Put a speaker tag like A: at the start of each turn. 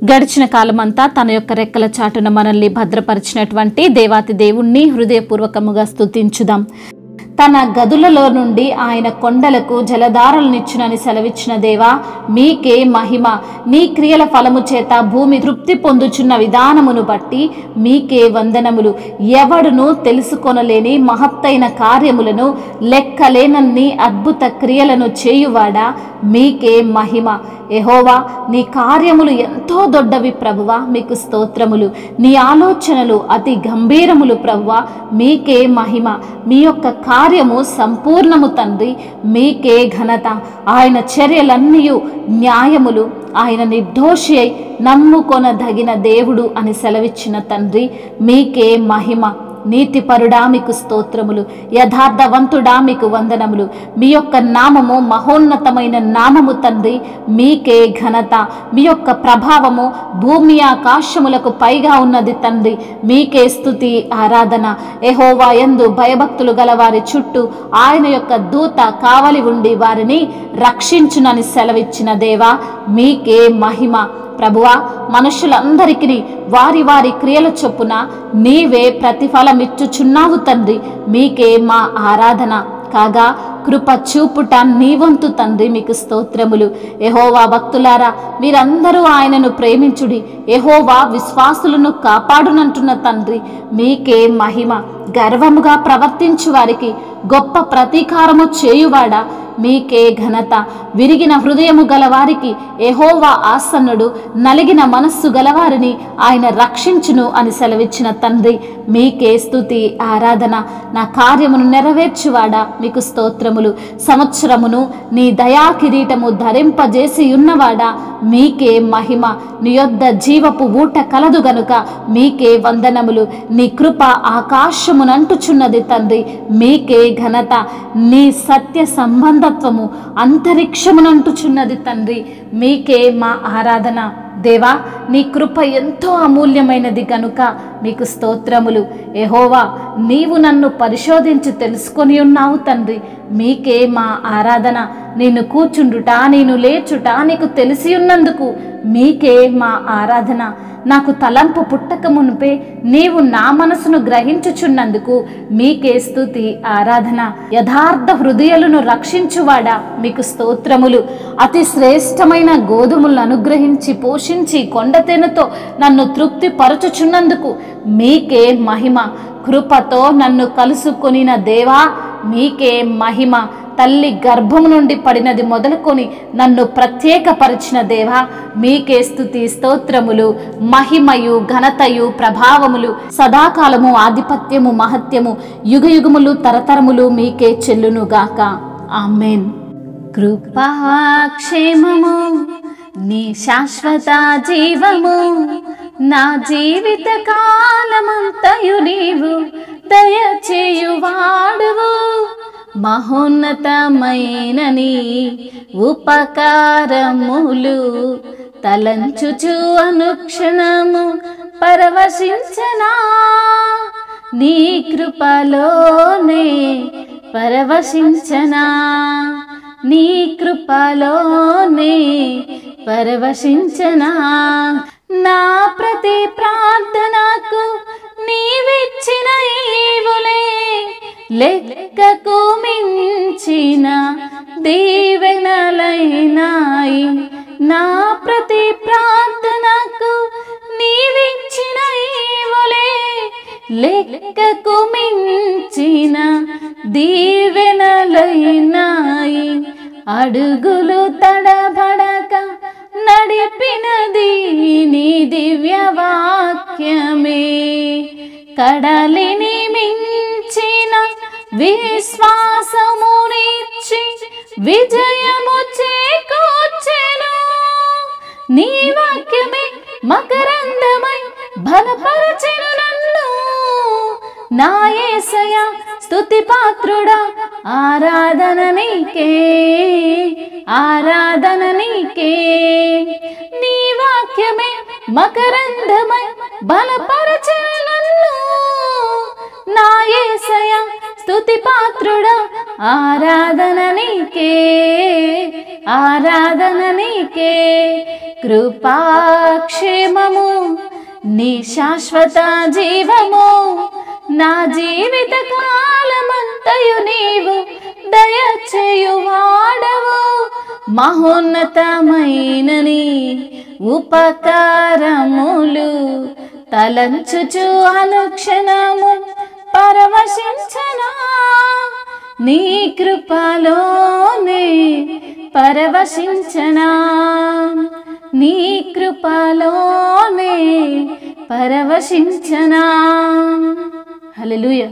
A: గడిచిన కాలమంతా తన యొక్క రెక్కల చాటున మనల్ని భద్రపరిచినటువంటి దేవాతి దేవుణ్ణి హృదయపూర్వకముగా స్తుతించుదాం. తన గదులలో నుండి ఆయన కొండలకు జలధారలనిచ్చునని సెలవిచ్చిన దేవా, మీకే మహిమ. నీ క్రియల ఫలము చేత భూమి తృప్తి పొందుచున్న విధానమును బట్టి మీకే వందనములు. ఎవడును తెలుసుకొనలేని మహత్తైన కార్యములను, లెక్కలేనన్ని అద్భుత క్రియలను చేయువాడా, మీకే మహిమ. యెహోవా, నీ కార్యములు ఎంతో దొడ్డవి ప్రభువా, మీకు స్తోత్రములు. నీ ఆలోచనలు అతి గంభీరములు ప్రభువా, మీకే మహిమ. మీ యొక్క కార్యము సంపూర్ణము తండ్రి, మీకే ఘనత. ఆయన చర్యలన్నీ న్యాయములు. ఆయన నిర్దోషి అయి నమ్ముకొనదగిన దేవుడు అని సెలవిచ్చిన తండ్రి, మీకే మహిమ. నీతిపరుడా మీకు స్తోత్రములు, యథార్థవంతుడా మీకు వందనములు. మీ యొక్క నామము మహోన్నతమైన నామము తండ్రి, మీకే ఘనత. మీ యొక్క ప్రభావము భూమి ఆకాశములకు పైగా ఉన్నది తండ్రి, మీకే స్తుతి ఆరాధన. యెహోవా యందు భయభక్తులు గల వారి చుట్టూ ఆయన యొక్క దూత కావలి ఉండి వారిని రక్షించునని సెలవిచ్చిన దేవా, మీకే మహిమ. ప్రభువా, మనుషులందరికీ వారి వారి క్రియల చొప్పున నీవే ప్రతిఫలమిచ్చుచున్నావు తండ్రి, మీకే మా ఆరాధన. కాగా కృప చూపుట నీ వంతు తండ్రి, మీకు స్తోత్రములు. యెహోవా భక్తులారా, మీరందరూ ఆయనను ప్రేమించుడి. యెహోవా విశ్వాసులను కాపాడునంటున్న తండ్రి, మీకే మహిమ. గర్వముగా ప్రవర్తించు వారికి గొప్ప ప్రతీకారము చేయువాడా, మీకే ఘనత. విరిగిన హృదయము గలవారికి యెహోవా ఆసన్నుడు, నలిగిన మనస్సు గలవారిని ఆయన రక్షించును అని సెలవిచ్చిన తండ్రి, మీకే స్తుతి ఆరాధన. నా కార్యమును నెరవేర్చువాడా, మీకు స్తోత్రములు. సంవత్సరమును నీ దయా కిరీటము ధరింపజేసి ఉన్నవాడా, మీకే మహిమ. నీ యొద్ద జీవపు ఊట కలదు గనుక మీకే వందనములు. నీ కృప ఆకాశమునంటుచున్నది తండ్రి, మీకే ఘనత. నీ సత్య సంబంధత్వము అంతరిక్షమునంటుచున్నది తండ్రి, మీకే మా ఆరాధన. దేవా, నీ కృప ఎంతో అమూల్యమైనది గనుక మీకు స్తోత్రములు. యెహోవా, నీవు నన్ను పరిశోధించి తెలుసుకొని ఉన్నావు తండ్రి, మీకే మా ఆరాధన. నేను కూర్చుండుట, నేను లేచుట నీకు తెలిసి ఉన్నందుకు మీకే మా ఆరాధన. నాకు తలంపు పుట్టక మునిపే నీవు నా మనసును గ్రహించుచున్నందుకు మీకే స్తుతి ఆరాధన. యథార్థ హృదయాలను రక్షించువాడా, మీకు స్తోత్రములు. అతి శ్రేష్టమైన గోధుమలను అనుగ్రహించి పోషించి కొండతేనెతో నన్ను తృప్తి పరచుచున్నందుకు మీకే మహిమ. కృపతో నన్ను కలుసుకొనిన దేవా, మీకే మహిమ. తల్లి గర్భము నుండి పడినది మొదలుకొని నన్ను ప్రత్యేకపరిచిన దేవా, మీకే స్తుతి స్తోత్రములు. మహిమయు ఘనతయు ప్రభావములు సదాకాలము ఆధిపత్యము మహత్యము యుగయుగములు తరతరములు మీకే చెల్లునుగాక. ఆమేన్. కృపాక్షేమము నీ శాశ్వత జీవము, నా జీవిత కాలమంతయు నీవు దయచేయువాడువు. మహోన్నతమైన నీ ఉపకారములు తలంచుచు అనుక్షణము పరవశించనా, నీ కృపలోనే పరవశించనా, నీ కృపలోనే పరవశించనా. నా ప్రతి ప్రార్థనకు నీవిచ్చిన ఈవులే లెక్కకు మించిన దీవెనలైనాయి. నా ప్రతి ప్రార్థనకు నీవిచ్చిన ఈవులే లెక్కకు మించిన దీవెనలైనాయి. అడుగులు తడబడక నడిపినది నీ దివ్య వాక్యమే, కడలిని మించిన విశ్వాసమునిచ్చి విజయము చేకూర్చెను. నీ వాక్యమే మకరందమై బలపరచెను నన్ను. నా యేసయ్యా స్తుతి పాత్రుడా, ఆరాధన నీకే, ఆరాధన నీకే. నీ వాక్యమే మకరందమై బలపరచెను నన్ను. నా యేసయ్యా స్తుతి పాత్రుడా, ఆరాధన నీకే, ఆరాధన నీకే. కృపాక్షేమము నీ శాశ్వత జీవము, నా జీవిత కాలమంతయు నీవు దయచేయువాడవు. మహోన్నతమైన నీ ఉపకారములు తలంచుచు అనుక్షణము పరవశించనా, నీ కృపలోనే పరవశించనా, నీ కృపలోనే పరవశించనా. హల్లెలూయా.